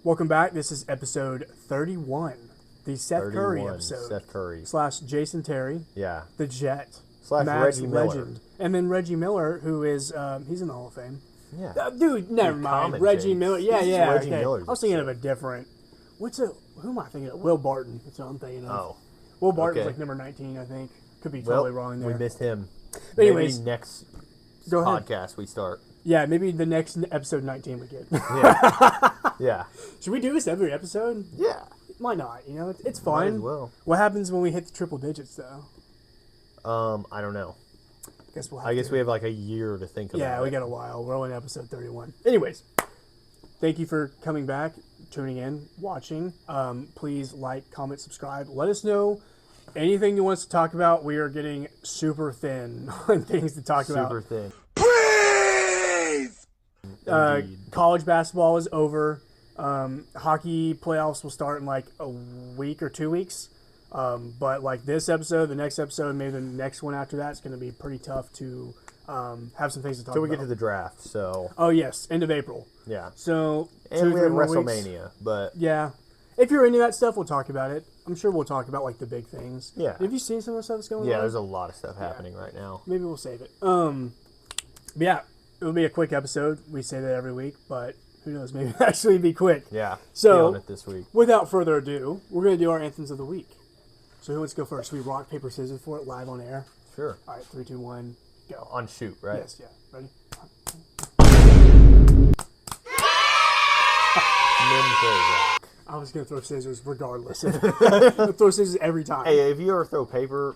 Welcome back. This is episode 31, the Seth Curry episode. Seth Curry. / Jason Terry. Yeah. The Jet. / Max Reggie Miller. Legend. And then Reggie Miller, who is, he's in the Hall of Fame. Yeah. Dude, never mind. Reggie Miller. Yeah, This is yeah. Reggie Okay. Miller's I was thinking of a different. Who am I thinking of? Will Barton. That's what I'm thinking of. Oh. Will Barton was Okay. like number 19, I think. Could be totally Well, wrong there. we missed him. But anyways, maybe next go ahead. podcast we start. Yeah, maybe the next episode 19 we get. Yeah. Yeah. Should we do this every episode? Yeah. Why not? You know, it's Might fun. as well. What happens when we hit the triple digits, though? I don't know. I guess we have like a year to think about Yeah, we it. got a while. We're only on episode 31. Anyways, thank you for coming back, tuning in, watching. Please like, comment, subscribe. Let us know anything you want us to talk about. We are getting super thin on things to talk about. Super thin. Please! Indeed. College basketball is over. Hockey playoffs will start in like a week or 2 weeks. But like this episode, the next episode, maybe the next one after that, it's going to be pretty tough to have some things to talk about. Till we get to the draft, so. Oh, yes. End of April. Yeah. So, And we have 2-3 more WrestleMania, weeks. but. Yeah. If you're into that stuff, we'll talk about it. I'm sure we'll talk about like the big things. Yeah. Have you seen some of the stuff that's going on? Yeah, there's a lot of stuff happening right now. Maybe we'll save it. But yeah, it'll be a quick episode. We say that every week, but who knows? Maybe it'll actually be quick. Yeah. So, on it this week. Without further ado, we're going to do our anthems of the week. So who wants to go first? We rock, paper, scissors for it live on air. Sure. All right, 3, 2, 1, go. On shoot, right? Yes, yeah. Ready? Rock. I was going to throw scissors regardless. I'll throw scissors every time. Hey, if you ever throw paper,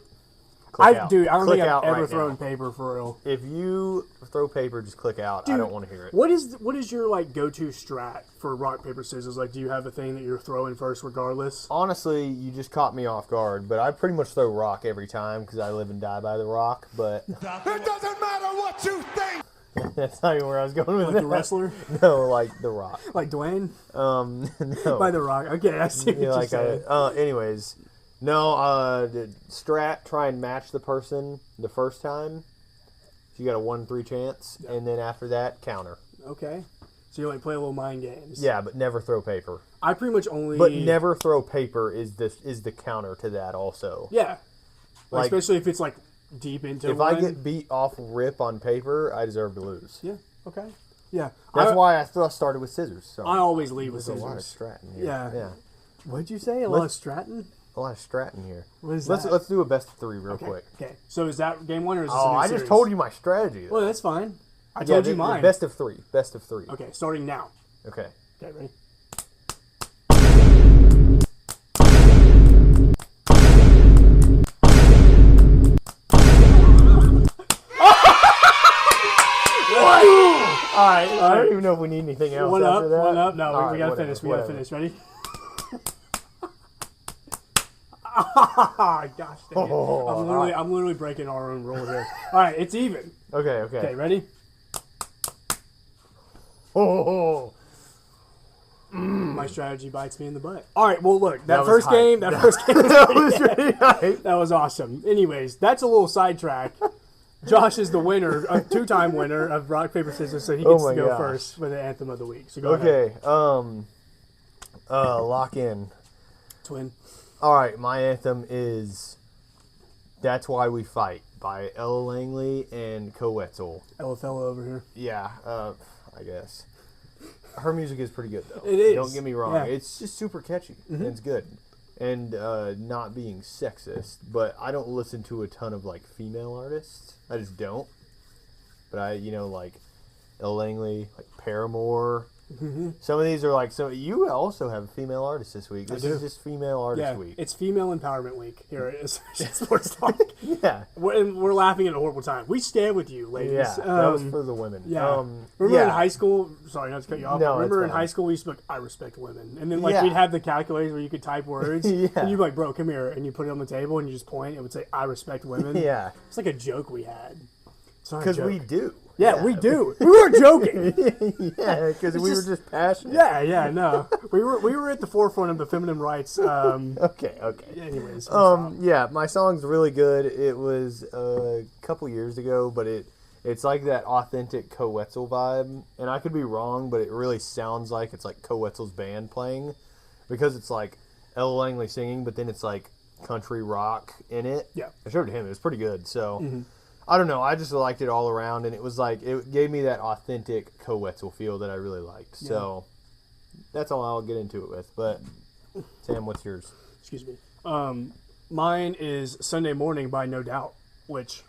click out. Dude, I don't Click think I've out ever right thrown now. paper for real. If you throw paper, just click out. I don't want to hear it. What is your like go-to strat for rock, paper, scissors? Like, do you have a thing that you're throwing first regardless? Honestly, you just caught me off guard, but I pretty much throw rock every time because I live and die by the rock, but It doesn't matter what you think. that's not even where I was going with Like that. the wstler? No, like the rock. Like Dwayne? No. By the rock. Okay, I see what Yeah, you're like saying. anyways, no, the strat, try and match the person the first time. So you got a 1-3 chance, and then after that, counter. Okay. So you like play a little mind games. Yeah, but never throw paper. I pretty much only... But never throw paper is the counter to that also. Yeah. Like, especially if it's like deep into if one. I get beat off rip on paper, I deserve to lose. Yeah, okay. Yeah. That's why I started with scissors. So. I always lead with There's scissors. a lot of stratton here. Yeah. Yeah. What'd you say? A lot of Stratton? A lot of stratton here. What is Let's that? let's do a best of 3 real Okay. quick. Okay. So is that game one or is this a Oh, new I series? just told you my strategy. Though. Well, that's fine. I told you mine. Best of 3. Best of 3. Okay, starting now. Okay. Okay, ready? All right. I don't even know if we need anything else One up, after that. one up. No, All we right, gotta whatever, finish. We gotta whatever. finish. Ready? Gosh dang it. Oh, I'm literally breaking our own rule here. All right, it's even. Okay. Okay, ready? Oh. My strategy bites me in the butt. All right, well, look, that was first hype. game was That was really hype. that was awesome. Anyways, that's a little sidetrack. Josh is the winner, a 2-time winner of rock paper scissors, so he gets my to go gosh. first for the anthem of the week. So go ahead, Okay. Lock in. twin. All right, my anthem is "That's Why We Fight" by Ella Langley and Coetzel. LFL over here. Yeah, I guess. Her music is pretty good, though. It is. Don't get me wrong. Yeah. It's just super catchy. And it's good. And not being sexist, but I don't listen to a ton of, like, female artists. I just don't. But like, Ella Langley, like Paramore. Some of these are like, so you also have a female artist this week. This do. is just female artist Yeah, week. it's Female Empowerment Week here at Sports Talk. Yeah. We're laughing at a horrible time. We stand with you, ladies. Yeah, that was for the women. Yeah. Remember in yeah. high school? Sorry, not to cut you off. No, but remember it's in fine. high school we used to be like, I respect women, and then like Yeah. we'd have the calculators where you could type words, Yeah. and you'd be like, bro, come here, and you put it on the table, and you just point. It would say, I respect women. Yeah. It's like a joke we had. It's not a Because joke. we do. Yeah, we do. We weren't joking. Yeah, because we just- were just passionate. Yeah, no. We were at the forefront of the feminine rights. Okay. Anyways. Yeah, my song's really good. It was a couple years ago, but It's like that authentic Coetzel vibe, and I could be wrong, but it really sounds like it's like Coetzel's band playing, because it's like Ella Langley singing, but then it's like country rock in it. Yeah. I showed it to him; it was pretty good. So I don't know, I just liked it all around, and it was like it gave me that authentic Coetzel feel that I really liked. Yeah. So that's all I'll get into it with. But Sam, what's yours? Excuse me. Mine is Sunday Morning by No Doubt, which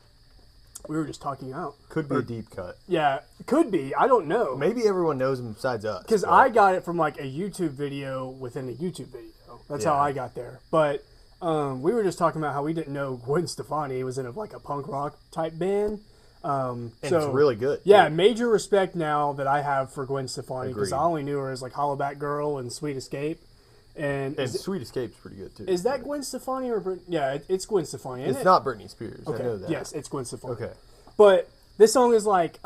we were just talking about. Could be a deep cut. Yeah, could be. I don't know. Maybe everyone knows him besides us. Because but- I got it from like a YouTube video within a YouTube video. That's how Yeah. I got there. But we were just talking about how we didn't know Gwen Stefani was in a punk rock type band. and So it's really good. yeah, major respect now that I have for Gwen Stefani because Agreed. I only knew her as like Hollaback Girl and Sweet Escape. And And Sweet Escape's pretty good too. is that Gwen Stefani or yeah? It's Gwen Stefani. Isn't It's it? not Britney Spears. Okay. I know that. Yes, it's Gwen Stefani. Okay. But this song is like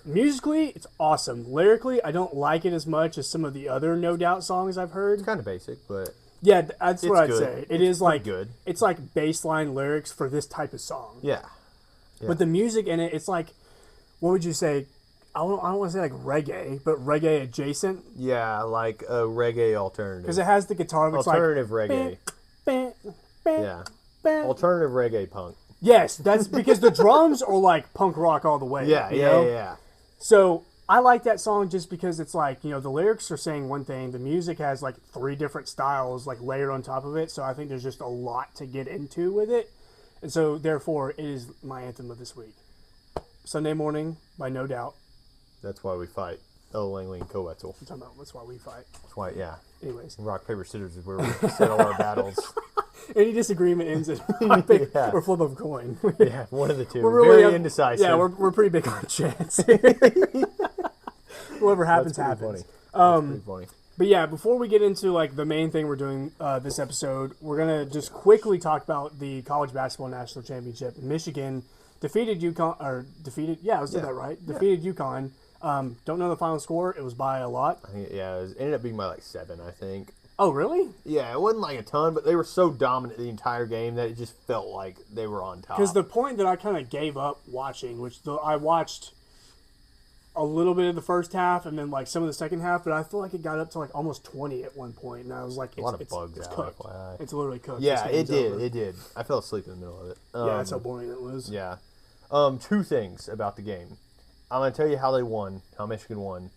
musically, it's awesome. Lyrically, I don't like it as much as some of the other No Doubt songs I've heard. It's kind of basic, but Yeah, that's what I'd good. say. It It's is like pretty good. It's like baseline lyrics for this type of song. yeah. But the music in it, it's like, what would you say? I don't want to say like reggae, but reggae adjacent Yeah, like a reggae alternative. because it has the guitar. It's Alternative like reggae. bam, bam, Yeah. bam. Alternative reggae punk. Yes, that's because the drums are like punk rock all the way. Yeah, you yeah, know? yeah. So I like that song just because it's like, the lyrics are saying one thing, the music has like 3 different styles like layered on top of it. So I think there's just a lot to get into with it. And so therefore it is my anthem of this week. Sunday Morning by No Doubt. That's why we fight. Ella Langley and Coetzel. I'm talking about that's why we fight. That's why, yeah. Anyways, Rock, paper, scissors is where we settle our battles. any disagreement ends in rock, paper, Yeah. or flip of a coin. Yeah, one of the two. We're really Very indecisive. Yeah, we're pretty big on chance. Whatever happens, That's pretty happens. funny. That's pretty funny. But yeah, before we get into like the main thing we're doing this episode, we're gonna just quickly talk about the college basketball national championship. Michigan defeated UConn, or defeated. Yeah, I said that right. Defeated UConn. Don't know the final score. It was by a lot. I think, yeah, it ended up being by like 7, I think. Oh, really? Yeah, it wasn't like a ton, but they were so dominant the entire game that it just felt like they were on top. Because the point that I kind of gave up watching, I watched a little bit of the first half and then like some of the second half, but I feel like it got up to like almost 20 at one point, and I was like, a lot of bugs out, cooked. FYI. It's literally cooked. Yeah, This it game's did. over. It did. I fell asleep in the middle of it. Yeah, that's how boring it was. Yeah. 2 things about the game. I'm going to tell you how they won, how Michigan won.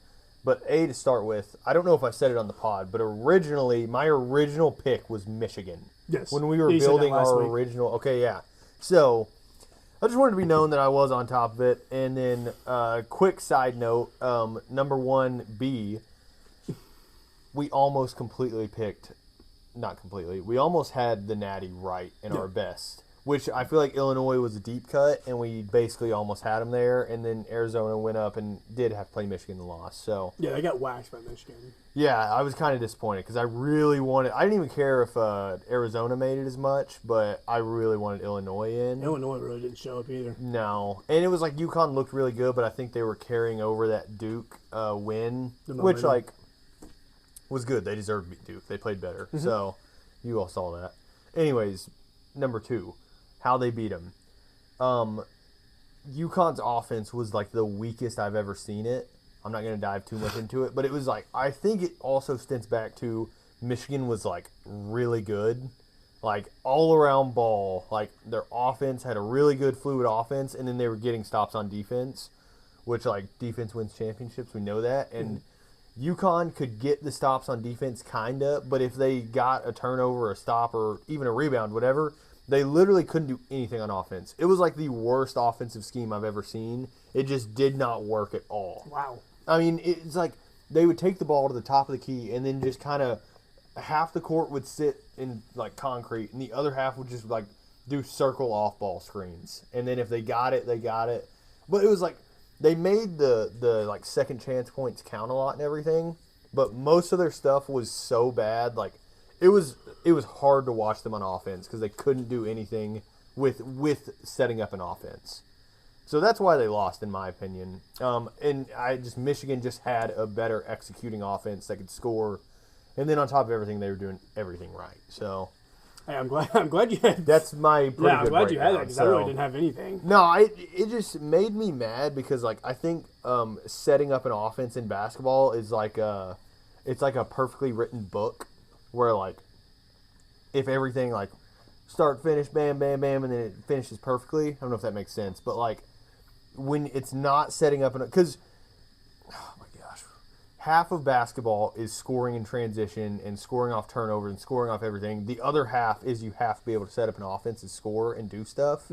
But to start with, I don't know if I said it on the pod, but originally, my original pick was Michigan. Yes. When we were Yeah, you said that building last our week. original. Okay, yeah. So, I just wanted to be known that I was on top of it. And then, quick side note, number 1B, we almost completely picked, not completely, we almost had the Natty right in our best. Which I feel like Illinois was a deep cut, and we basically almost had them there. And then Arizona went up and did have to play Michigan and lost. So, Yeah, they got waxed by Michigan. yeah, I was kind of disappointed because I really wanted. I didn't even care if Arizona made it as much, but I really wanted Illinois in. Illinois really didn't show up either. No, and it was like UConn looked really good, but I think they were carrying over that Duke win, The which momentum. like was good. They deserved to beat Duke. They played better. So you all saw that. Anyways, number 2, how they beat them. UConn's offense was like the weakest I've ever seen it. I'm not going to dive too much into it, but it was like, I think it also stints back to Michigan was like really good. Like all around ball, like their offense had a really good fluid offense, and then they were getting stops on defense, which like defense wins championships. We know that. And UConn could get the stops on defense kinda, but if they got a turnover, a stop, or even a rebound, whatever, they literally couldn't do anything on offense. It was like the worst offensive scheme I've ever seen. It just did not work at all. Wow. I mean, it's like they would take the ball to the top of the key and then just kind of half the court would sit in like concrete and the other half would just like do circle off ball screens. And then if they got it, they got it. But it was like they made the like second chance points count a lot and everything, but most of their stuff was so bad. Like it was hard to watch them on offense because they couldn't do anything with setting up an offense. So that's why they lost, in my opinion. And Michigan just had a better executing offense that could score, and then on top of everything, they were doing everything right. So Hey, I'm glad you had. That's my pretty yeah, I'm good glad you had that breakdown, because I really so- didn't have anything. No, it just made me mad because like I think setting up an offense in basketball is like it's like a perfectly written book where like if everything like start finish bam bam bam and then it finishes perfectly. I don't know if that makes sense, but like when it's not setting up because oh my gosh, half of basketball is scoring in transition and scoring off turnovers and scoring off everything. The other half is you have to be able to set up an offense and score and do stuff.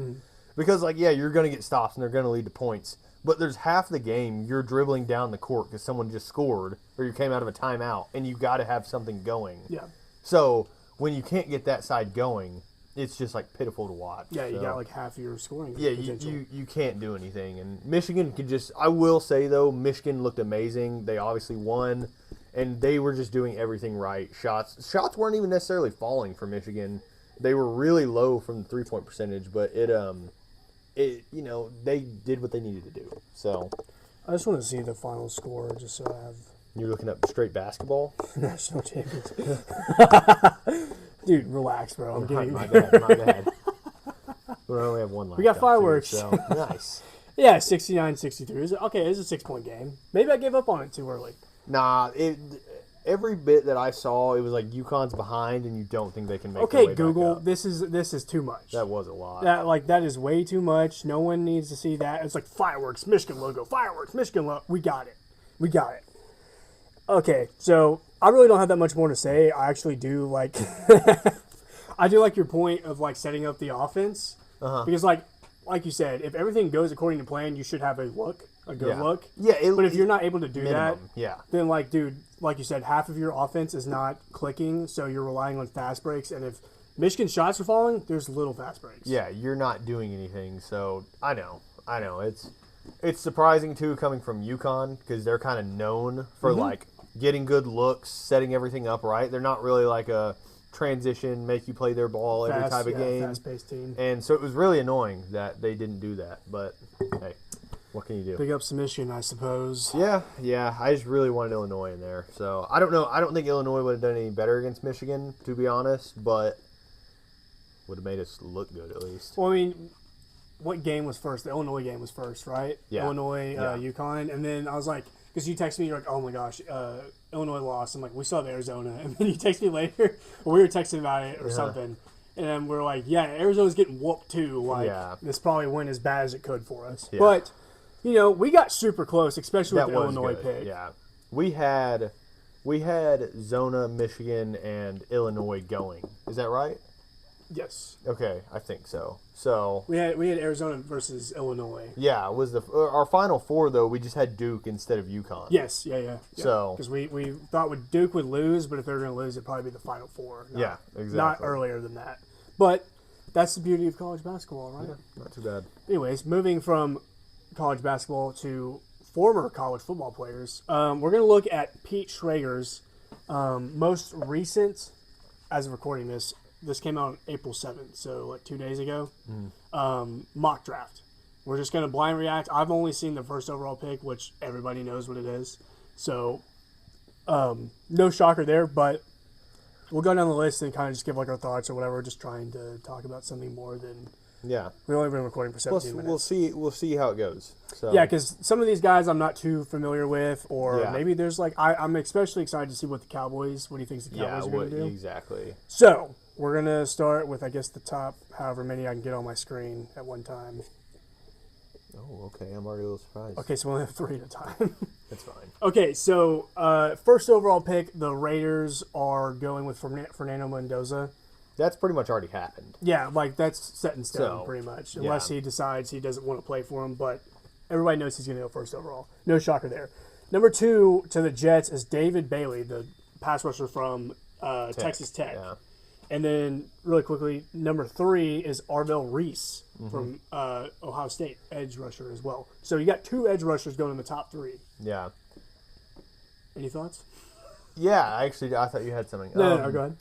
Because, like, yeah, you're going to get stops and they're going to lead to points. But there's half the game you're dribbling down the court because someone just scored or you came out of a timeout and you got to have something going. Yeah. So when you can't get that side going, it's just, like, pitiful to watch. Yeah, you So, got like half your scoring. yeah, potential. you can't do anything. And Michigan could just, I will say, though, Michigan looked amazing. They obviously won. And they were just doing everything right. Shots weren't even necessarily falling for Michigan. They were really low from the three-point percentage, but it you know, they did what they needed to do. So I just want to see the final score just so I have you're looking up straight basketball. national champions. Dude, relax, bro. I'm getting My bad. We only have one left. We got fireworks. So nice. Yeah, 69-63. Okay, it's a 6-point game. Maybe I gave up on it too early. Nah, every bit that I saw, it was like UConn's behind, and you don't think they can make. Okay, their way Google, back up. this is too much. That was a lot. That is way too much. No one needs to see that. It's like fireworks, Michigan logo, fireworks, Michigan logo. We got it. Okay, so I really don't have that much more to say. I actually do like, I do like your point of like setting up the offense because like you said, if everything goes according to plan, you should have a good look. Yeah, But if you're not able to do minimum, that, yeah. then like, dude, like you said, half of your offense is not clicking, so you're relying on fast breaks. And if Michigan shots are falling, there's little fast breaks. Yeah, you're not doing anything. So I know. It's surprising too coming from UConn because they're kind of known for like getting good looks, setting everything up right. They're not really like a transition, make you play their ball every type of game. Fast-paced team. And so it was really annoying that they didn't do that. But hey, what can you do? Big ups to Michigan, I suppose. Yeah. I just really wanted Illinois in there. So I don't know. I don't think Illinois would have done any better against Michigan, to be honest. But would have made us look good at least. Well, I mean, what game was first? The Illinois game was first, right? Yeah. Illinois, Yeah. UConn. And then I was like, because you texted me, you're like, oh my gosh, Illinois lost. I'm like, we saw the Arizona. And then you text me later, or we were texting about it or something. And we're like, yeah, Arizona's getting whooped too. Like, this probably went as bad as it could for us. Yeah. But, you know, we got super close, especially with That the was Illinois good. pick. Yeah, we had Zona, Michigan, and Illinois going. Is that right? Yes. Okay, I think so. So We had Arizona versus Illinois. yeah, it was our final four though? We just had Duke instead of UConn. Yes, yeah. So- because we thought Duke would lose, but if they were going to lose, it'd probably be the Final Four. Yeah, exactly. Not earlier than that. But that's the beauty of college basketball, right? Not too bad. Anyways, moving from college basketball to former college football players, we're going to look at Pete Schrager's most recent, as of recording this came out on April 7th, so like 2 days ago, mock draft. We're just going to blind react. I've only seen the first overall pick, which everybody knows what it is. So, no shocker there, but we'll go down the list and kind of just give like our thoughts or whatever, just trying to talk about something more than... Yeah, We've only been recording for 17 minutes. we'll see how it goes. So Yeah, because some of these guys I'm not too familiar with, or Yeah. maybe there's like... I'm especially excited to see what he thinks the Cowboys are going to do. exactly. So, we're going to start with, I guess, the top however many I can get on my screen at one time. Oh, okay. I'm already a little surprised. Okay, so we only have 3 at a time. That's fine. Okay, so first overall pick, the Raiders are going with Fernando Mendoza. That's pretty much already happened. Yeah, like that's set in stone So, pretty much, yeah. unless he decides he doesn't want to play for him. But everybody knows he's going to go first overall. No shocker there. Number 2 to the Jets is David Bailey, the pass rusher from Texas Tech. Yeah. And then, really quickly, number 3 is Arvell Reese Mm-hmm. from Ohio State, edge rusher as well. So you got 2 edge rushers going in the top 3. Yeah. Any thoughts? Yeah, actually, I thought you had something. No, go ahead.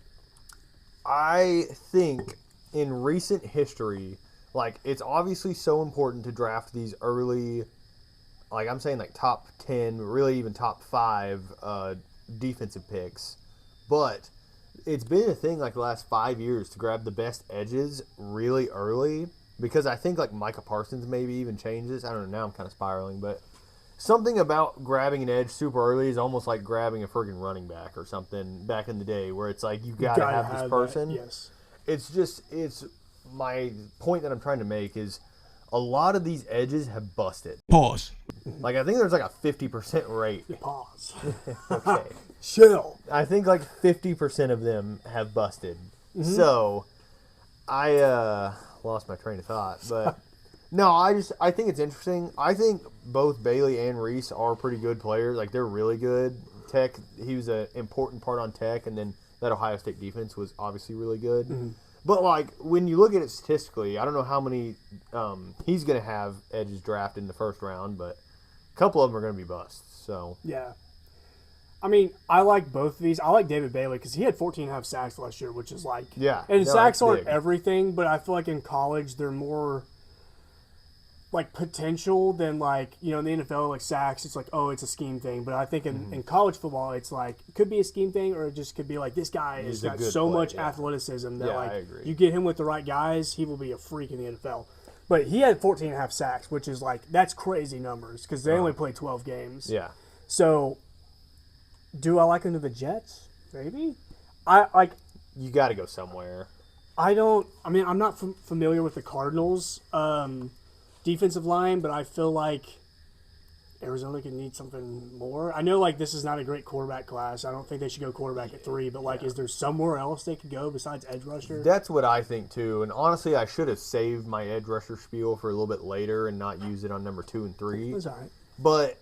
I think in recent history, like, it's obviously so important to draft these early, like, I'm saying, like, top 10, really even top 5 defensive picks. But it's been a thing like the last 5 years to grab the best edges really early because I think like Micah Parsons maybe even changes. I don't know. Now I'm kind of spiraling, but something about grabbing an edge super early is almost like grabbing a friggin' running back or something back in the day where it's like you gotta have this person. That, yes. It's my point that I'm trying to make is a lot of these edges have busted. Pause. Like I think there's like a 50% rate. Pause. Okay. Chill. I think like 50% of them have busted. So I lost my train of thought, but no, I think it's interesting. I think both Bailey and Reese are pretty good players. Like they're really good. Tech, he was an important part on Tech, and then that Ohio State defense was obviously really good. But like when you look at it statistically, I don't know how many he's going to have edges drafted in the first round, but a couple of them are going to be busts. So Yeah. I mean, I like both of these. I like David Bailey because he had 14.5 sacks last year, which is like... Yeah. And no, sacks that's aren't big. everything, but I feel like in college they're more like potential than like, you know, in the NFL, like sacks, it's like, oh, it's a scheme thing. But I think in college football, it's like, it could be a scheme thing or it just could be like, this guy has He's a got good so player, much yeah. athleticism that Yeah, like, I agree. you get him with the right guys, he will be a freak in the NFL. But he had 14.5 sacks, which is like, that's crazy numbers because they only play 12 games. Yeah. So, do I like him to the Jets? Maybe. I like. You got to go somewhere. I don't. I mean, I'm not familiar with the Cardinals' defensive line, but I feel like Arizona could need something more. I know, like this is not a great quarterback class. I don't think they should go quarterback at 3. But like, is there somewhere else they could go besides edge rusher? That's what I think too. And honestly, I should have saved my edge rusher spiel for a little bit later and not use it on number 2 and 3. That's all right. But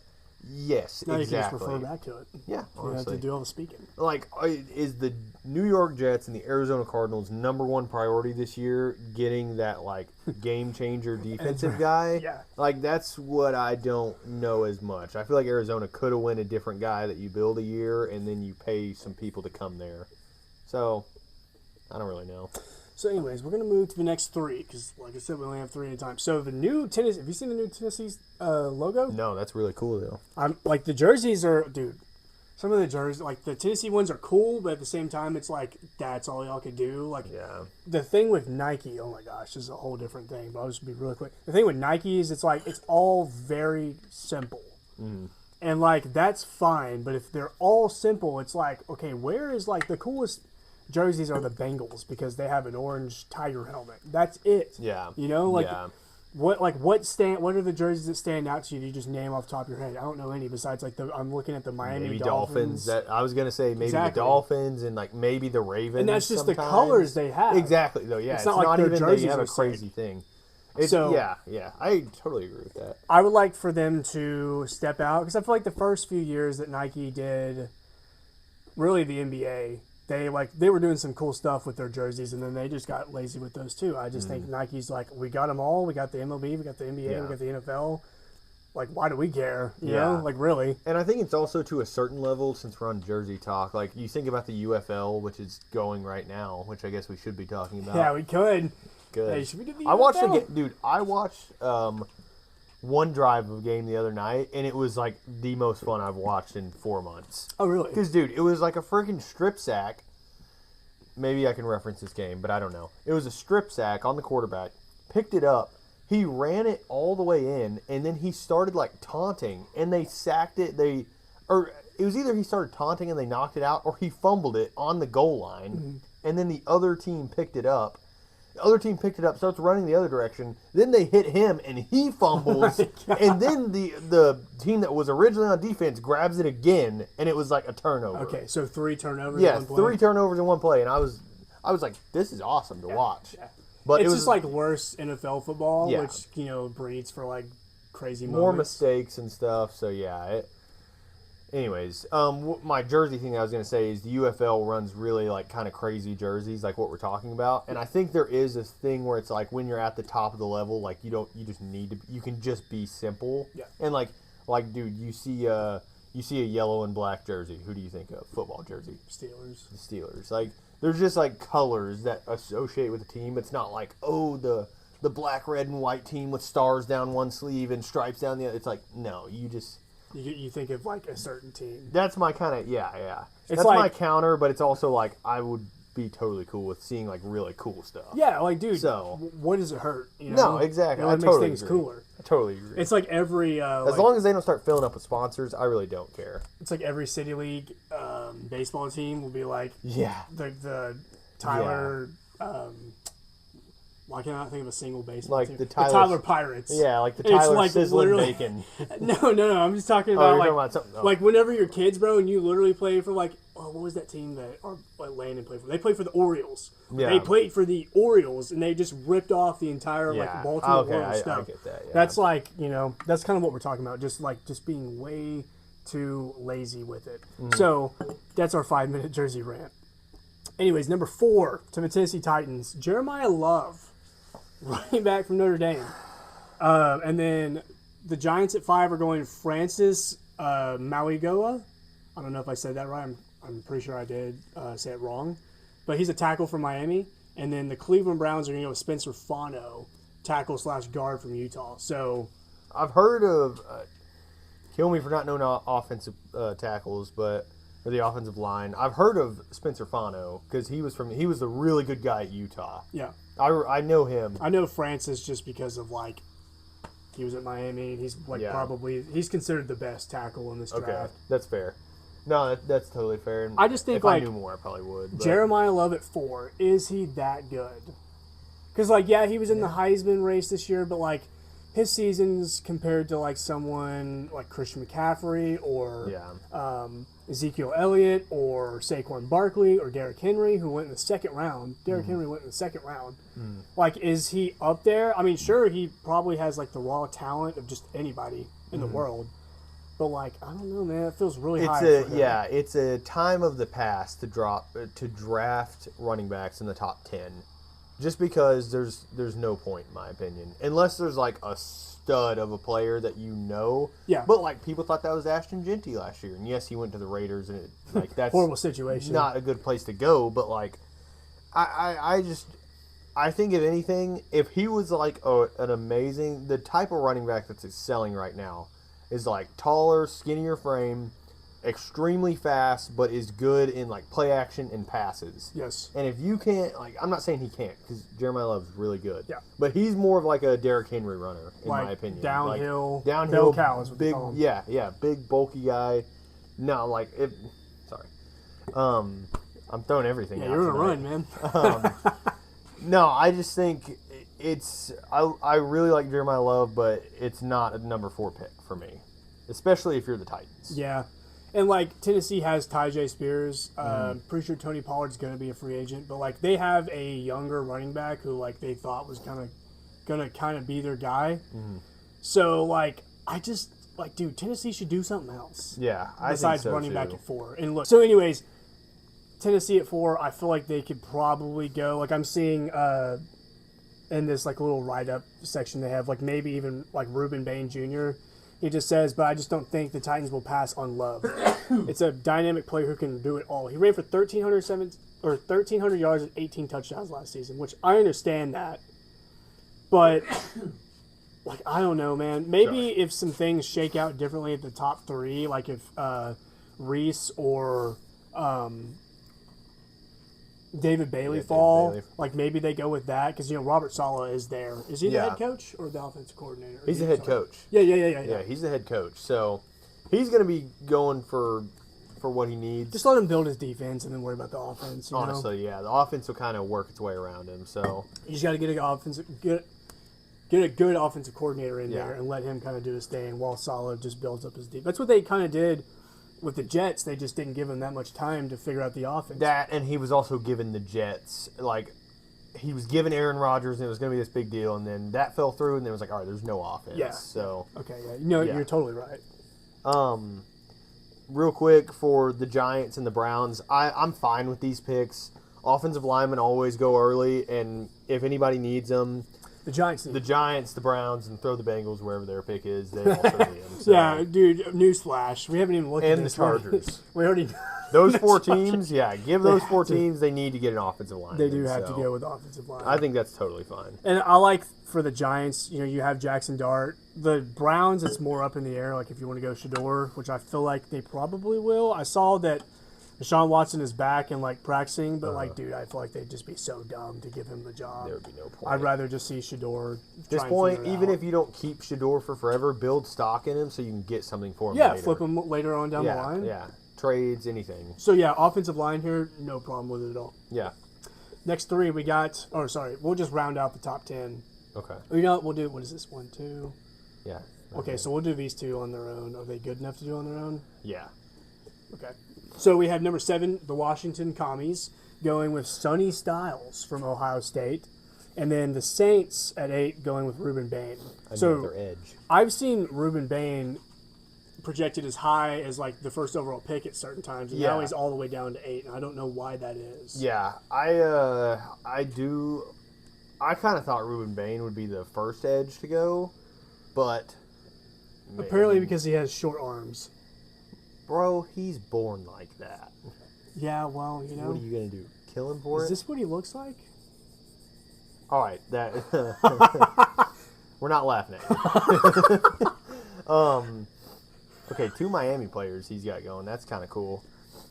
yes, Now exactly. you can just refer back to it. Yeah, You don't have honestly. to do all the speaking. Like, is the New York Jets and the Arizona Cardinals' number one priority this year getting that like game changer defensive guy? Yeah. Like that's what I don't know as much. I feel like Arizona could have went a different guy that you build a year and then you pay some people to come there. So I don't really know. So, anyways, we're gonna move to the next 3 because, like I said, we only have 3 at a time. So, the new Tennessee. Have you seen the new Tennessee's logo? No, that's really cool though. I'm like the jerseys are, dude. Some of the jerseys, like the Tennessee ones, are cool, but at the same time, it's like that's all y'all could do. Like Yeah. the thing with Nike, oh my gosh, this is a whole different thing. But I'll just be really quick. The thing with Nike is it's like it's all very simple, and like that's fine. But if they're all simple, it's like okay, where is like the coolest jerseys are the Bengals because they have an orange tiger helmet. That's it. Yeah. You know, like yeah. what are the jerseys that stand out to you? Do you just name off the top of your head? I don't know any besides like I'm looking at the Miami Maybe Dolphins. That I was gonna say maybe Exactly. the Dolphins and like maybe the Ravens. And that's just the sometimes. colors they have. Exactly though. Yeah, It's it's, not like not their even jerseys they have are a crazy sick. thing. It's, So- yeah, I totally agree with that. I would like for them to step out because I feel like the first few years that Nike did, really the NBA, they were doing some cool stuff with their jerseys, and then they just got lazy with those too. I just think Nike's like, we got them all. We got the MLB, we got the NBA, Yeah. we got the NFL. Like, why do we care? You Yeah. know, like really. And I think it's also to a certain level, since we're on jersey talk. Like you think about the UFL, which is going right now, which I guess we should be talking about. Yeah, we could. Good. Hey, should we do the I watched a UFL? game, dude. I watched one drive of a game the other night, and it was like the most fun I've watched in 4 months. Oh, really? Because, dude, it was like a freaking strip sack. Maybe I can reference this game, but I don't know. It was a strip sack on the quarterback, picked it up, he ran it all the way in, and then he started like taunting, and they sacked it. Or it was either he started taunting and they knocked it out, or he fumbled it on the goal line, and then the other team picked it up. The other team picked it up, starts running the other direction. Then they hit him, and he fumbles. And then the team that was originally on defense grabs it again, and it was like a turnover. Okay, so 3 turnovers. Yeah, in one play. 3 turnovers in one play, and I was like, this is awesome to watch. Yeah. But It's it was just like worse NFL football, Yeah. which breeds for like crazy more moments. mistakes and stuff. So yeah. Anyways, my jersey thing I was gonna say is the UFL runs really like kind of crazy jerseys, like what we're talking about. And I think there is this thing where it's like when you're at the top of the level, like you just need to, you can just be simple. Yeah. And like dude, you see a yellow and black jersey. Who do you think of? Football jersey. Steelers. The Steelers. Like there's just like colors that associate with the team. It's not like the black, red, and white team with stars down one sleeve and stripes down the other. It's like no, you just. You think of like a certain team. That's my kind of yeah. It's That's like my counter, but it's also like I would be totally cool with seeing like really cool stuff. yeah, like dude, So- what does it hurt? You know? No, exactly. It I makes totally things agree. cooler. I totally agree. It's like every As long as they don't start filling up with sponsors, I really don't care. it's like every city league baseball team will be like Yeah. the Tyler. Why can't I think of a single baseball Like team? the Tyler Tyler- Pirates. Yeah, like the It's Tyler like Sizzling literally- Bacon. No. I'm just talking Oh, about you're like talking about something. Oh. like whenever you're kids, bro, and you literally play for like what was that team that Landon played for? They played for the Orioles. Yeah. They played for the Orioles, and they just ripped off the entire like Yeah. Baltimore Okay, Orioles I stuff. get that, yeah. That's like that's kind of what we're talking about. Just being way too lazy with it. Mm. So that's our 5-minute jersey rant. Anyways, number 4 to the Tennessee Titans, Jeremiah Love, running back from Notre Dame. And then the Giants at 5 are going Francis Mauigoa. I don't know if I said that right. I'm pretty sure I did say it wrong. But he's a tackle from Miami. And then the Cleveland Browns are going to go with Spencer Fano, tackle/guard from Utah. So, I've heard of. Kill me for not knowing offensive tackles, but or the offensive line. I've heard of Spencer Fano because he was the really good guy at Utah. yeah. I know him. I know Francis just because of, like, he was at Miami, and he's, like, Yeah. he's considered the best tackle in this Okay, draft. that's fair. No, that's totally fair. And I just think, if like, I knew more, I probably would. But Jeremiah Love at 4, is he that good? Because, like, yeah, he was in the Heisman race this year, but, like, his seasons compared to, like, someone like Christian McCaffrey or Ezekiel Elliott or Saquon Barkley or Derrick Henry, who went in the second round. Derrick Henry went in the second round. Like, is he up there? I mean, sure, he probably has, like, the raw talent of just anybody in the world. But, like, I don't know, man. It feels really high. For him. It's a time of the past to draft running backs in the top 10. Just because there's no point, in my opinion. Unless there's, like, a stud of a player that you know. Yeah. But, like, people thought that was Ashton Genty last year. And, yes, he went to the Raiders, and, that's Horrible situation. not a good place to go. But, like, I think, if anything, if he was, like, an amazing... The type of running back that's excelling right now is, like, taller, skinnier frame, extremely fast, but is good in, like, play action and passes. Yes. And if you can't, like, I'm not saying he can't, because Jeremiah Love's really good. Yeah. But he's more of like a Derrick Henry runner, in Like, my opinion. downhill, downhill, bell cow is what they big, call him. yeah, big bulky guy. No, like it. Sorry, I'm throwing everything. Yeah, out you're on a tonight. run, man. No, I just think it's. I really like Jeremiah Love, but it's not a number 4 pick for me, especially if you're the Titans. Yeah. And, like, Tennessee has Tyjae Spears. Pretty sure Tony Pollard's going to be a free agent. But, like, they have a younger running back who, like, they thought was going to be their guy. So, like, I just, like, dude, Tennessee should do something else. Yeah, I besides think so running too. back at 4. And look, so anyways, Tennessee at 4, I feel like they could probably go. Like, I'm seeing in this, like, little write-up section they have, like, maybe even, like, Reuben Bain Jr., he just says, but I just don't think the Titans will pass on Love. It's a dynamic player who can do it all. He ran for 1,300 yards and 18 touchdowns last season, which I understand that. But, like, I don't know, man. Maybe if some things shake out differently at the top 3, like if Reese or David Bailey fall, Bailey. like maybe they go with that because, Robert Saleh is there. Is he the Yeah. head coach or the offensive coordinator? He's the head coach. Yeah. Yeah, he's the head coach. So he's going to be going for what he needs. Just let him build his defense and then worry about the offense. You know? Honestly, yeah, the offense will kind of work its way around him. So You just got to get a good offensive coordinator in Yeah. there and let him kind of do his thing while Saleh just builds up his defense. That's what they kind of did with the Jets. They just didn't give him that much time to figure out the offense. that, and he was also given the Jets, like, he was given Aaron Rodgers, and it was going to be this big deal, and then that fell through, and then it was like, all right, there's no offense. Yeah. So, Okay, yeah. Yeah. You're totally right. real quick for the Giants and the Browns, I'm fine with these picks. Offensive linemen always go early, and if anybody needs them, The Giants need the Giants, the Browns, and throw the Bengals wherever their pick is, they also need them. So. Yeah, dude, newsflash. We haven't even looked at And the this. Chargers. We already Those 4 teams, give those 4 teams, they need to get an offensive line. They do have to go with offensive line. I think that's totally fine. And I like for the Giants, you have Jackson Dart. The Browns, it's more up in the air, like if you want to go Shador, which I feel like they probably will. I saw that Deshaun Watson is back and like practicing, but like, dude, I feel like they'd just be so dumb to give him the job. There would be no point. I'd rather just see Shador. At this point, even if you don't keep Shador for forever, build stock in him so you can get something for him. Yeah, later. flip him later on down the line. Yeah, trades, anything. So yeah, offensive line here, no problem with it at all. Yeah. Next three we got. Oh, sorry, we'll just round out the top 10. Okay. You know what we'll do? What is this? 1, 2. Yeah. Okay, so we'll do these two on their own. Are they good enough to do on their own? Yeah. Okay. So we have number 7, the Washington Commies, going with Sonny Styles from Ohio State. And then the Saints at 8 going with Reuben Bain. Another edge. I've seen Reuben Bain projected as high as like the first overall pick at certain times, and now he's all the way down to 8, and I don't know why that is. Yeah, I kind of thought Reuben Bain would be the first edge to go, but Apparently because he has short arms. bro, he's born like that. Yeah, well, you know. What are you gonna do? Kill him for it? Is this what he looks like? All right, that we're not laughing at you. Okay, 2 Miami players he's got going. That's kind of cool.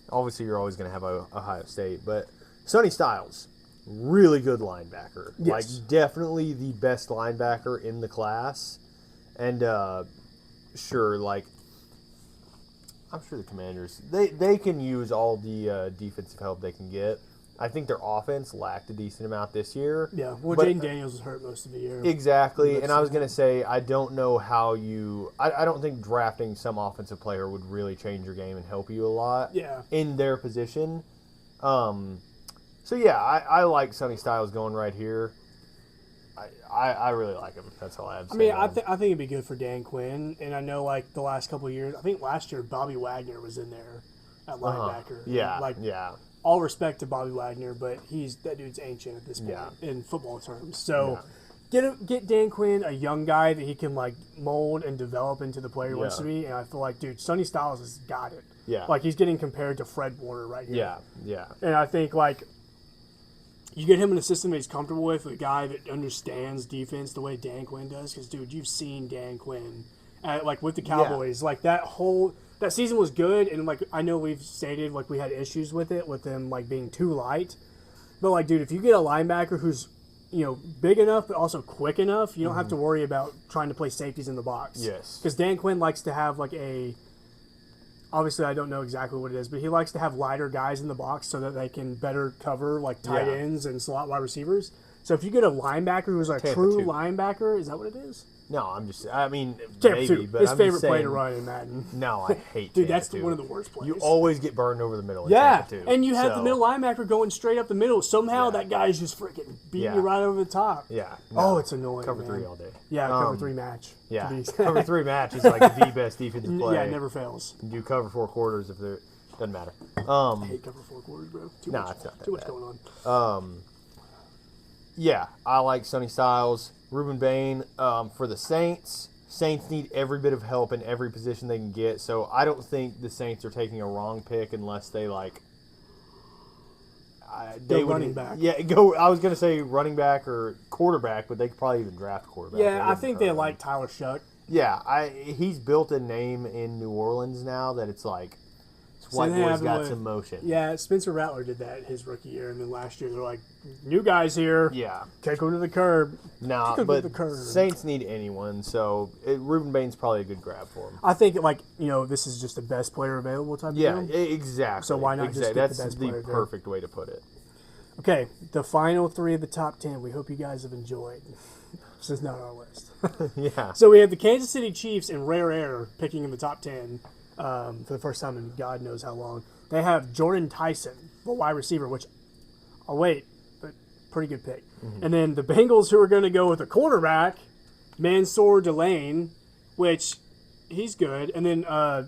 Obviously, you're always going to have Ohio State, but Sonny Styles, really good linebacker. Yes. Like, definitely the best linebacker in the class. And, sure, like, I'm sure the Commanders, they can use all the defensive help they can get. I think their offense lacked a decent amount this year. Yeah, well, but- Jaden Daniels was hurt most of the year. Exactly, and I was going to say, I don't know how you... I don't think drafting some offensive player would really change your game and help you a lot in their position. So, yeah, I like Sonny Styles going right here. I really like him. That's all I have to say. I think it'd be good for Dan Quinn, and I know, like, the last couple of years, I think last year Bobby Wagner was in there at linebacker. Yeah, Like, yeah. all respect to Bobby Wagner, but that dude's ancient at this point in football terms. So get Dan Quinn, a young guy that he can like mold and develop into the player he wants to be. And I feel like, dude, Sonny Styles has got it. Yeah. Like he's getting compared to Fred Warner right here. Yeah, yeah. And I think like you get him in a system that he's comfortable with a guy that understands defense the way Dan Quinn does. Because, dude, you've seen Dan Quinn like with the Cowboys. Like that season was good, and like I know we've stated like we had issues with them like being too light. But like, dude, if you get a linebacker who's big enough but also quick enough, you don't have to worry about trying to play safeties in the box. Yes. Because Dan Quinn likes to have like obviously I don't know exactly what it is, but he likes to have lighter guys in the box so that they can better cover like tight ends and slot wide receivers. So if you get a linebacker who's a true linebacker, is that what it is? No, I mean, Tampa maybe, 2, but his I'm favorite just saying, play to run in Madden. No, I hate Dude, Tampa that's 2. one of the worst plays. You always get burned over the middle. Yeah, Tampa 2, and you have the middle linebacker going straight up the middle. Somehow that guy's just freaking beating you right over the top. Yeah. No, it's annoying. Cover man. 3 all day. Yeah, cover 3 match. Yeah, cover 3 match is like the best defensive play. Yeah, it never fails. You cover 4 quarters if there doesn't matter. I hate cover 4 quarters, bro. It's not that Too much bad. going on. Yeah, I like Sonny Styles, Reuben Bain for the Saints. Saints need every bit of help in every position they can get, so I don't think the Saints are taking a wrong pick unless they like. Running back. Yeah, go. I was gonna say running back or quarterback, but they could probably even draft a quarterback. Yeah, I think they like Tyler Shuck. Yeah, he's built a name in New Orleans now that it's like. White boy's got some motion. Yeah, Spencer Rattler did that his rookie year, and then last year they're like, new guys here. Yeah. Take them to the curb. Nah, but Saints need anyone, so Reuben Bain's probably a good grab for him. I think, this is just the best player available type of deal. Exactly. So why not just get That's the best the player there? perfect way to put it. Okay, the final 3 of the top 10. We hope you guys have enjoyed. This is not our list. Yeah. So we have the Kansas City Chiefs in rare air picking in the top 10. For the first time in God knows how long. They have Jordan Tyson, the wide receiver, which I'll wait, but pretty good pick. Mm-hmm. And then the Bengals, who are going to go with a quarterback, Mansour Delane, which he's good. And then, I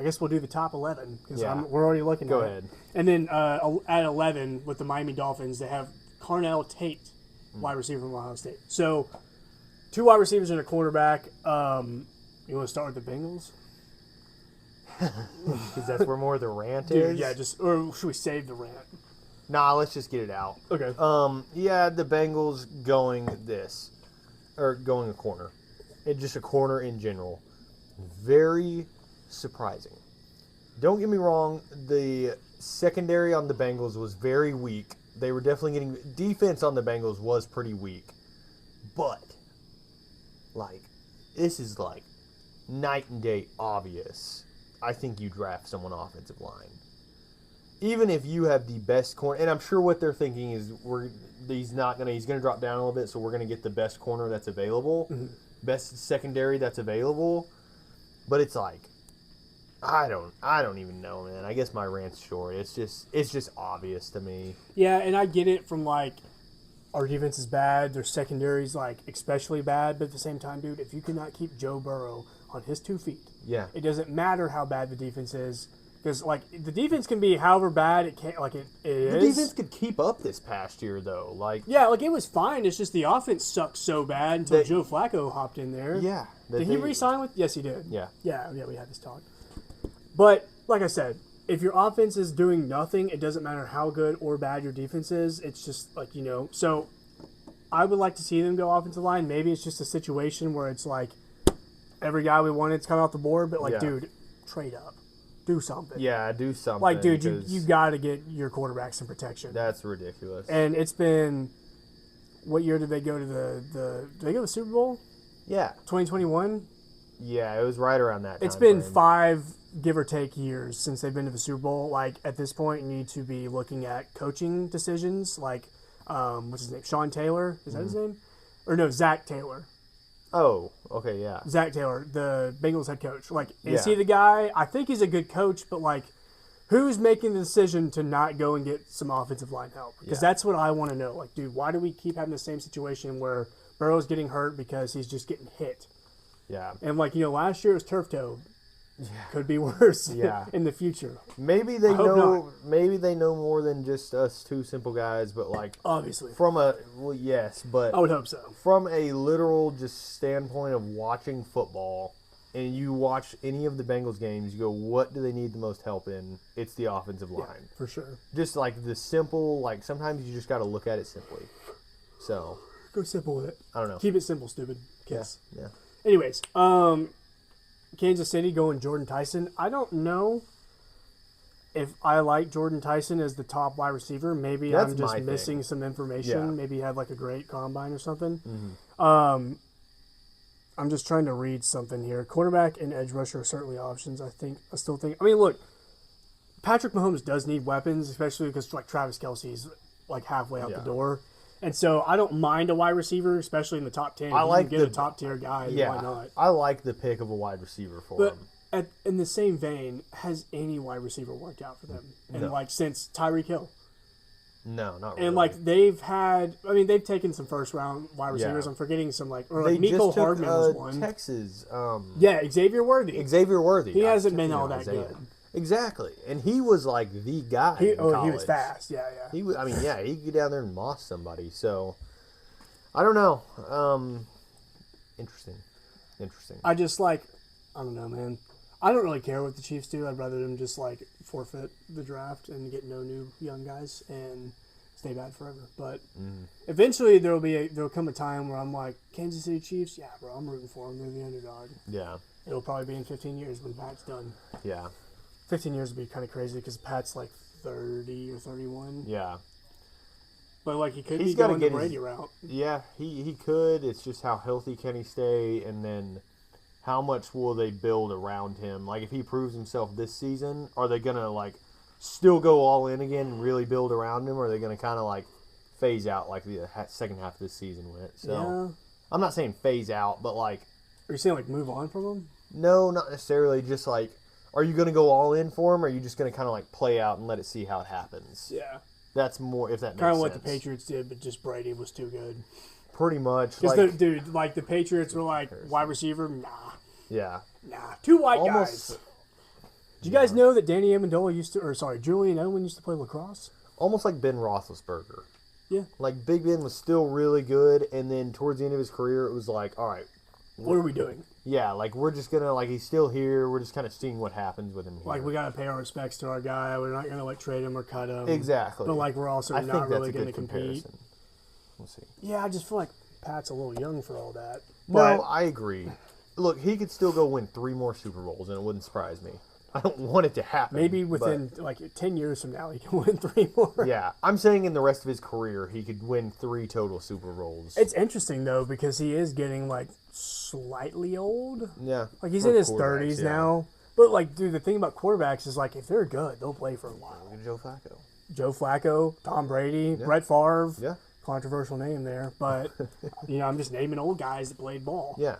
guess we'll do the top 11 because we're already looking at it. Go ahead. And then at 11 with the Miami Dolphins, they have Carnell Tate, wide receiver from Ohio State. So 2 wide receivers and a quarterback. You want to start with the Bengals? Because that's where more of the rant Dude, is. yeah, or should we save the rant? Nah, let's just get it out. Okay. The Bengals going a corner. Just a corner in general. Very surprising. don't get me wrong, the secondary on the Bengals was very weak. They were definitely getting defense on the Bengals was pretty weak. But like this is like night and day obvious. I think you draft someone offensive line. Even if you have the best corner, and I'm sure what they're thinking is he's gonna drop down a little bit, so we're gonna get the best corner that's available, best secondary that's available. But it's like, I don't even know, man. I guess my rant's short. It's just obvious to me. Yeah, and I get it from like our defense is bad, their secondary's like especially bad, but at the same time, dude, if you cannot keep Joe Burrow on his 2 feet, Yeah. it doesn't matter how bad the defense is. Because like the defense can be however bad it can, like it is. The defense could keep up this past year though. Like Yeah, like it was fine. It's just the offense sucked so bad until Joe Flacco hopped in there. yeah. Did he re-sign with? Yes, he did. Yeah. Yeah, we had this talk. But like I said, if your offense is doing nothing, it doesn't matter how good or bad your defense is. It's just like, so I would like to see them go offensive line. Maybe it's just a situation where it's like every guy we wanted's coming off the board, but like, Yeah. dude, trade up. Do something. Yeah, do something. Like, dude, you because got to get your quarterback some protection. That's ridiculous. And it's been, what year did they go to did they go to the Super Bowl? Yeah. 2021? Yeah, it was right around that time. It's been frame. 5, give or take, years since they've been to the Super Bowl. Like, at this point, you need to be looking at coaching decisions. Like, what's his name? Sean Taylor? Is that his name? Or no, Zach Taylor. Oh, okay, yeah. Zach Taylor, the Bengals head coach. Like, is Yeah. he the guy? I think he's a good coach, but, like, who's making the decision to not go and get some offensive line help? Because Yeah. that's what I want to know. Like, dude, why do we keep having the same situation where Burrow's getting hurt because he's just getting hit? Yeah. And, like, last year it was turf toe. Could be worse Yeah. in the future. Maybe they hope know maybe they know more than just us two simple guys, but like Obviously. yes, but I would hope so. from a literal just standpoint of watching football, and you watch any of the Bengals games, you go, what do they need the most help in? It's the offensive line. For sure. Just like the simple, like sometimes you just got to look at it simply. So, Go simple with it. I don't know. Keep it simple, stupid. Kiss. Yeah. Anyways, Kansas City going Jordan Tyson. I don't know if I like Jordan Tyson as the top wide receiver. Maybe That's I'm just my missing thing. some information. Yeah. Maybe he had like a great combine or something. Mm-hmm. I'm just trying to read something here. Quarterback and edge rusher are certainly options. I still think. I mean, look, Patrick Mahomes does need weapons, especially because like Travis Kelce's like halfway out Yeah. the door. And so I don't mind a wide receiver, especially in the top 10. If I you like can get the- a top tier guy. Yeah. Why not? I like the pick of a wide receiver for But him. in the same vein, has any wide receiver worked out for them? And No. like since Tyreek Hill, No, not really. and like they've taken some first round wide receivers. Yeah. I'm forgetting some like or they like Mecole just took Hardman was one. Texas. Yeah, Xavier Worthy. Xavier Worthy. He I hasn't kept been thinking all of that Isaiah. good. Exactly, and he was like the guy. He in was college. fast. Yeah. He was. I mean, yeah, he could get down there and moss somebody. So, I don't know. Interesting. I just like, I don't know, man. I don't really care what the Chiefs do. I'd rather them just like forfeit the draft and get no new young guys and stay bad forever. But eventually there'll come a time where I'm like, Kansas City Chiefs, yeah, bro, I'm rooting for them. They're the underdog. Yeah. It'll probably be in 15 years when Pat's done. Yeah. 15 years would be kind of crazy because Pat's like 30 or 31. Yeah. But like he could He's be gotta going the get his- Brady route. Yeah. He could. It's just how healthy can he stay, and then how much will they build around him? Like if he proves himself this season, are they gonna like still go all in again and really build around him, or are they gonna kind of like phase out like the second half of this season went? So Yeah. I'm not saying phase out, but like Are you saying like move on from him? no, not necessarily. Just like, are you gonna go all in for him, or are you just gonna kind of like play out and let it see how it happens? Yeah. That's more if that makes Kind of sense. what the Patriots did, but just Brady was too good. Pretty much. Because Like, the Patriots were like wide receiver, nah, yeah. two white Almost. guys. Did you guys know that Danny Amendola Julian Edelman used to play lacrosse? Almost like Ben Roethlisberger. Yeah. Like Big Ben was still really good, and then towards the end of his career, it was like, all right, What are we doing? yeah, like we're just gonna like he's still here. We're just kind of seeing what happens with him here. Like we gotta pay our respects to our guy. We're not gonna like trade him or cut him. Exactly. But like we're also I not think that's really a gonna good compete. comparison. We'll see. Yeah, I just feel like Pat's a little young for all that. No, I agree. Look, he could still go win 3 more Super Bowls, and it wouldn't surprise me. I don't want it to happen. Maybe within like 10 years from now, he can win 3 more. Yeah, I'm saying in the rest of his career, he could win 3 total Super Bowls. It's interesting though because he is getting like slightly old. Yeah, Like he's for in his quarterbacks, 30s yeah. now. But like, dude, the thing about quarterbacks is like if they're good, they'll play for a while. Look at Joe Flacco. Joe Flacco, Tom Brady, Brett Favre. Yeah. Controversial name there, but I'm just naming old guys that played ball. Yeah.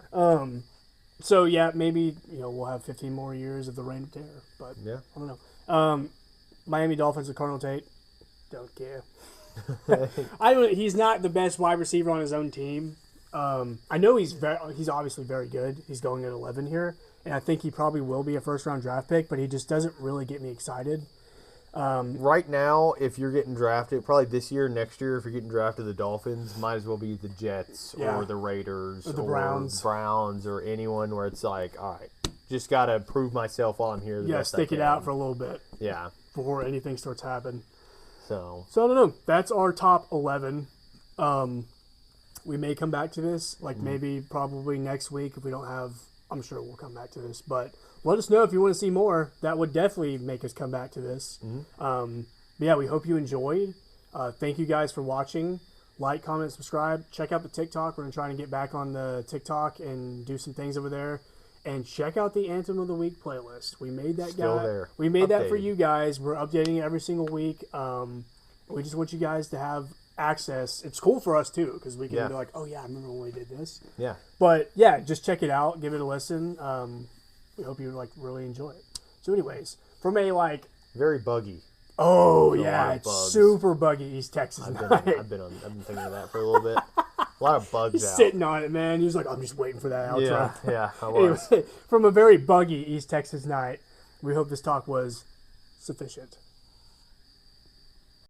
So yeah, maybe we'll have 15 more years of the reign of terror, but Yeah. I don't know. Miami Dolphins with Cardinal Tate, don't care. He's not the best wide receiver on his own team. I know he's obviously very good. He's going at 11 here, and I think he probably will be a first round draft pick, but he just doesn't really get me excited. Right now, if you're getting drafted, probably this year, next year, if you're getting drafted, the Dolphins might as well be the Jets or the Raiders or the Browns or anyone where it's like, all right, just got to prove myself while I'm here. The best stick I it can. out for a little bit. Yeah. Before anything starts happening. So I don't know. That's our top 11. We may come back to this, like maybe probably next week if we don't have. I'm sure we'll come back to this, but let us know if you want to see more. That would definitely make us come back to this. But yeah, we hope you enjoyed. Thank you guys for watching. Like, comment, subscribe. Check out the TikTok. We're going to try to get back on the TikTok and do some things over there. And check out the Anthem of the Week playlist. We made that Still there. We made that for Updated. you guys. We're updating it every single week. We just want you guys to have access. It's cool for us too because we can be like, oh yeah, I remember when we did this. yeah. But yeah, just check it out, give it a listen. We hope you really enjoy it. So, anyways, from a Very buggy. oh a lot yeah, of it's bugs. super buggy East Texas I've night. been thinking of that for a little bit. A lot of bugs He's out. sitting on it, man. He was like, I'm just waiting for that outro. Yeah, I was. Anyway, from a very buggy East Texas night, we hope this talk was sufficient.